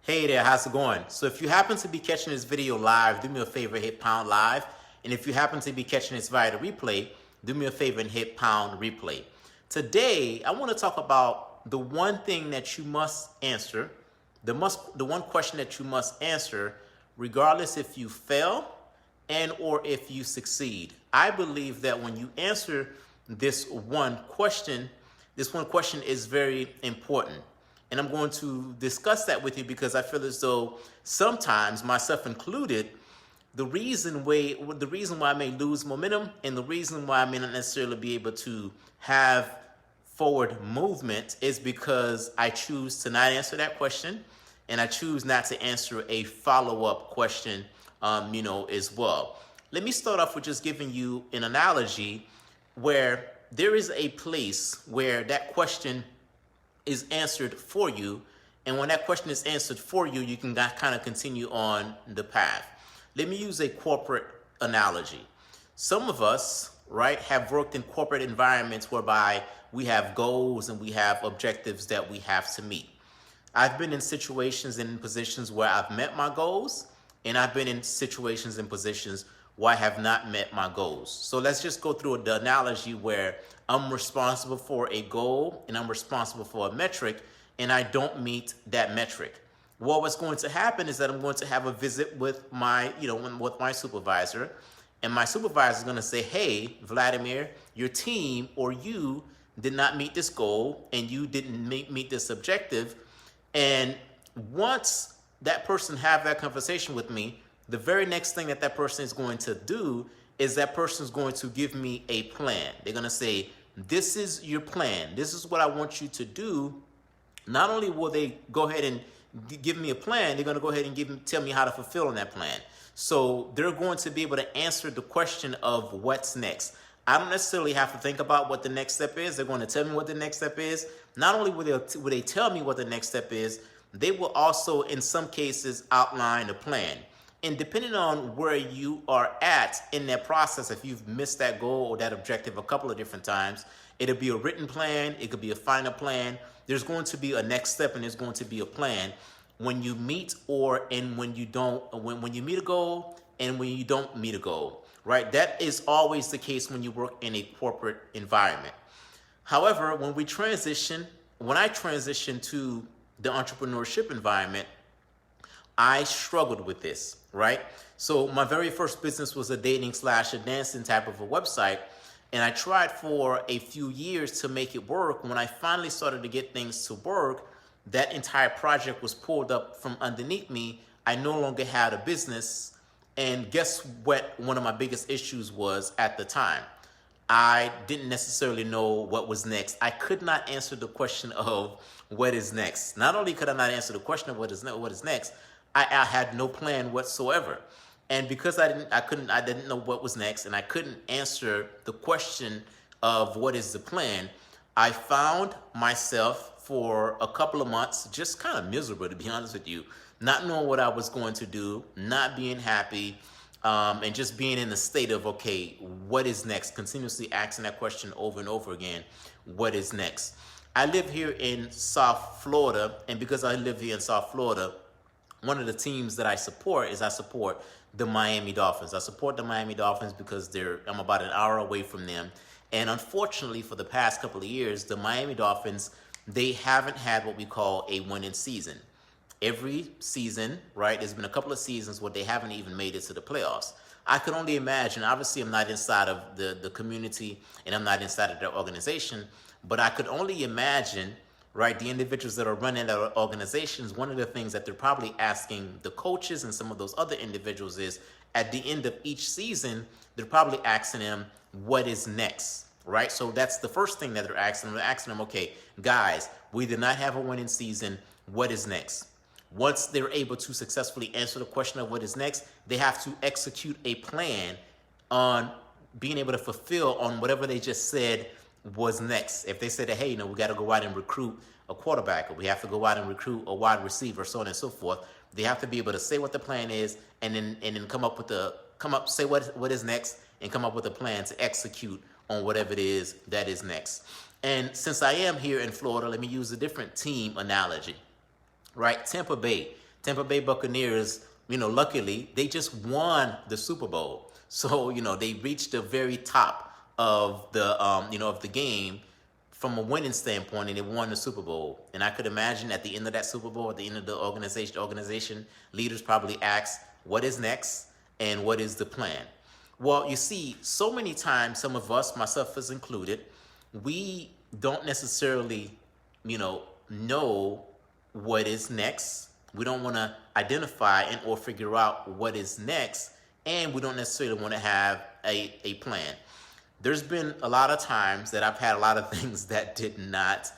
Hey there, how's it going? So if you happen to be catching this video live, do me a favor, hit pound live. And if you happen to be catching this via the replay, do me a favor and hit pound replay. Today, I want to talk about the one thing that you must answer, the one question that you must answer, regardless if you fail and or if you succeed. I believe that when you answer this one question is very important. And I'm going to discuss that with you because I feel as though sometimes, myself included, the reason why I may lose momentum and the reason why I may not necessarily be able to have forward movement is because I choose to not answer that question, and I choose not to answer a follow-up question, as well. Let me start off with just giving you an analogy where there is a place where that question is answered for you. And when that question is answered for you, you can kind of continue on the path. Let me use a corporate analogy. Some of us, right, have worked in corporate environments whereby we have goals and we have objectives that we have to meet. I've been in situations and in positions where I've met my goals, and I've been in situations and positions where I have not met my goals. So let's just go through the analogy where I'm responsible for a goal and I'm responsible for a metric, and I don't meet that metric. Well, what's going to happen is that I'm going to have a visit with my supervisor, and my supervisor is going to say, hey, Vladimir, your team or you did not meet this goal and you didn't meet this objective. And once that person have that conversation with me, the very next thing that person is going to do is that person is going to give me a plan. They're going to say, this is your plan. This is what I want you to do. Not only will they go ahead and give me a plan, they're going to go ahead and tell me how to fulfill on that plan. So they're going to be able to answer the question of what's next. I don't necessarily have to think about what the next step is. They're going to tell me what the next step is. Not only will they tell me what the next step is, they will also, in some cases, outline a plan. And depending on where you are at in that process, if you've missed that goal or that objective a couple of different times, it'll be a written plan, it could be a final plan. There's going to be a next step and there's going to be a plan when you meet when you don't, when you meet a goal and when you don't meet a goal, right? That is always the case when you work in a corporate environment. However, when I transition to the entrepreneurship environment, I struggled with this, right? So my very first business was a dating/a dancing type of a website. And I tried for a few years to make it work. When I finally started to get things to work, that entire project was pulled up from underneath me. I no longer had a business. And guess what one of my biggest issues was at the time? I didn't necessarily know what was next. I could not answer the question of what is next. Not only could I not answer the question of what is next, I had no plan whatsoever. And because I didn't know what was next, and I couldn't answer the question of what is the plan, I found myself for a couple of months just kind of miserable, to be honest with you, not knowing what I was going to do, not being happy, and just being in the state of, okay, what is next? Continuously asking that question over and over again, what is next? I live here in South Florida, and because I live here in South Florida, one of the teams that I support the Miami Dolphins. I support the Miami Dolphins because I'm about an hour away from them. And unfortunately, for the past couple of years, the Miami Dolphins, they haven't had what we call a winning season. Every season, right, there's been a couple of seasons where they haven't even made it to the playoffs. I can only imagine, obviously I'm not inside of the community and I'm not inside of their organization, but I could only imagine, right, the individuals that are running their organizations, one of the things that they're probably asking the coaches and some of those other individuals is, at the end of each season, they're probably asking them, what is next, right? So that's the first thing that they're asking them. They're asking them, okay, guys, we did not have a winning season. What is next? Once they're able to successfully answer the question of what is next, they have to execute a plan on being able to fulfill on whatever they just said was next. If they said that, hey, we got to go out and recruit a quarterback, or we have to go out and recruit a wide receiver, so on and so forth, they have to be able to say what the plan is, and then say what is next, and come up with a plan to execute on whatever it is that is next. And since I am here in Florida, let me use a different team analogy, right? Tampa Bay. Tampa Bay Buccaneers, luckily they just won the Super Bowl. So, they reached the very top of of the game from a winning standpoint, and they won the Super Bowl. And I could imagine at the end of that Super Bowl, at the end of the organization leaders probably asked, what is next and what is the plan? Well, you see, so many times, some of us, myself as included, we don't necessarily, know what is next. We don't want to identify and or figure out what is next, and we don't necessarily want to have a plan. There's been a lot of times that I've had a lot of things that did not,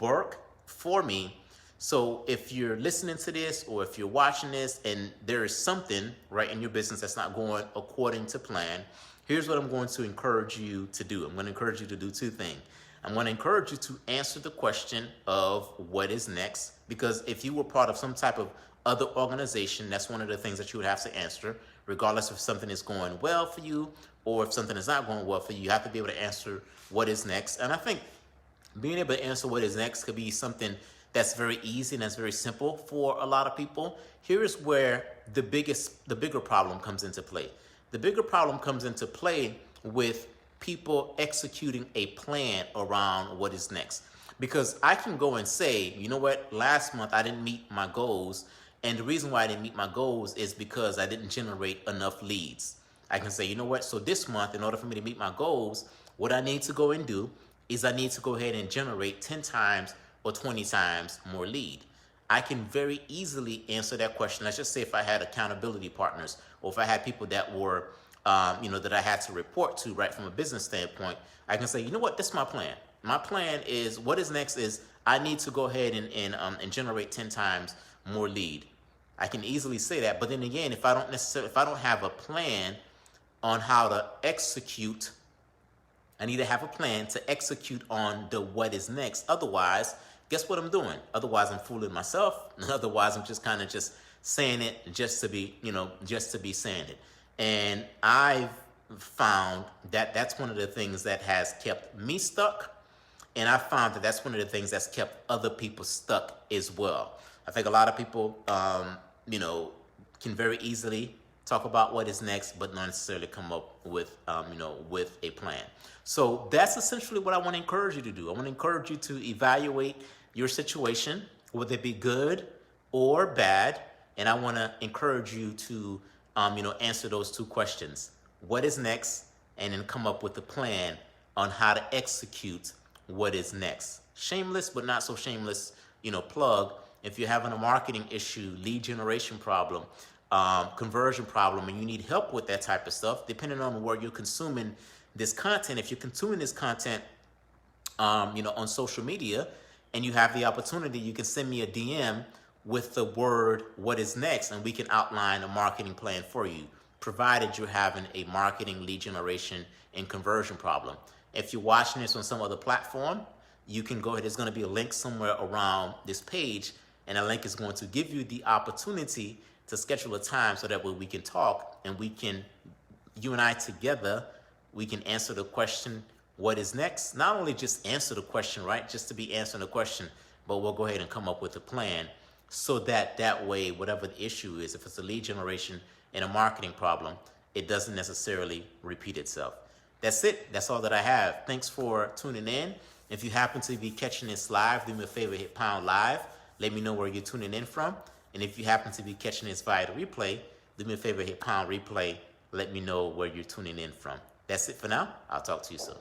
work for me. So if you're listening to this or if you're watching this and there is something right in your business that's not going according to plan, here's what I'm going to encourage you to do. I'm going to encourage you to do two things. I'm going to encourage you to answer the question of what is next, because if you were part of some type of other organization, that's one of the things that you would have to answer, regardless if something is going well for you or if something is not going well for you. You have to be able to answer what is next. And I think being able to answer what is next could be something that's very easy and that's very simple for a lot of people. Here's where the bigger problem comes into play. The bigger problem comes into play with people executing a plan around what is next. Because I can go and say, you know what, last month I didn't meet my goals. And the reason why I didn't meet my goals is because I didn't generate enough leads. I can say, you know what, so this month, in order for me to meet my goals, what I need to go and do is I need to go ahead and generate 10 times or 20 times more lead. I can very easily answer that question. Let's just say if I had accountability partners, or if I had people that were, that I had to report to, right, from a business standpoint, I can say, you know what, this is my plan. My plan is, what is next is I need to go ahead and generate 10 times more lead. I can easily say that. But then again, if I don't have a plan on how to execute, I need to have a plan to execute on the what is next. Otherwise, guess what I'm doing? Otherwise, I'm fooling myself. Otherwise, I'm just kind of just saying it just to be saying it. And I've found that that's one of the things that has kept me stuck. And I found that that's one of the things that's kept other people stuck as well. I think a lot of people, can very easily talk about what is next, but not necessarily come up with, with a plan. So that's essentially what I want to encourage you to do. I want to encourage you to evaluate your situation, whether it be good or bad. And I want to encourage you to, answer those two questions. What is next? And then come up with a plan on how to execute what is next. Shameless, but not so shameless, plug. If you're having a marketing issue, lead generation problem, conversion problem, and you need help with that type of stuff, depending on where you're consuming this content, if you're consuming this content, on social media, and you have the opportunity, you can send me a DM with the word "what is next," and we can outline a marketing plan for you, provided you're having a marketing, lead generation, and conversion problem. If you're watching this on some other platform, you can go ahead. There's going to be a link somewhere around this page, and a link is going to give you the opportunity to schedule a time so that way we can talk and you and I together, we can answer the question, what is next? Not only just answer the question, right? Just to be answering the question, but we'll go ahead and come up with a plan so that way, whatever the issue is, if it's a lead generation and a marketing problem, it doesn't necessarily repeat itself. That's it. That's all that I have. Thanks for tuning in. If you happen to be catching this live, do me a favor, hit pound live. Let me know where you're tuning in from. And if you happen to be catching this via the replay, do me a favor, hit pound replay. Let me know where you're tuning in from. That's it for now. I'll talk to you soon.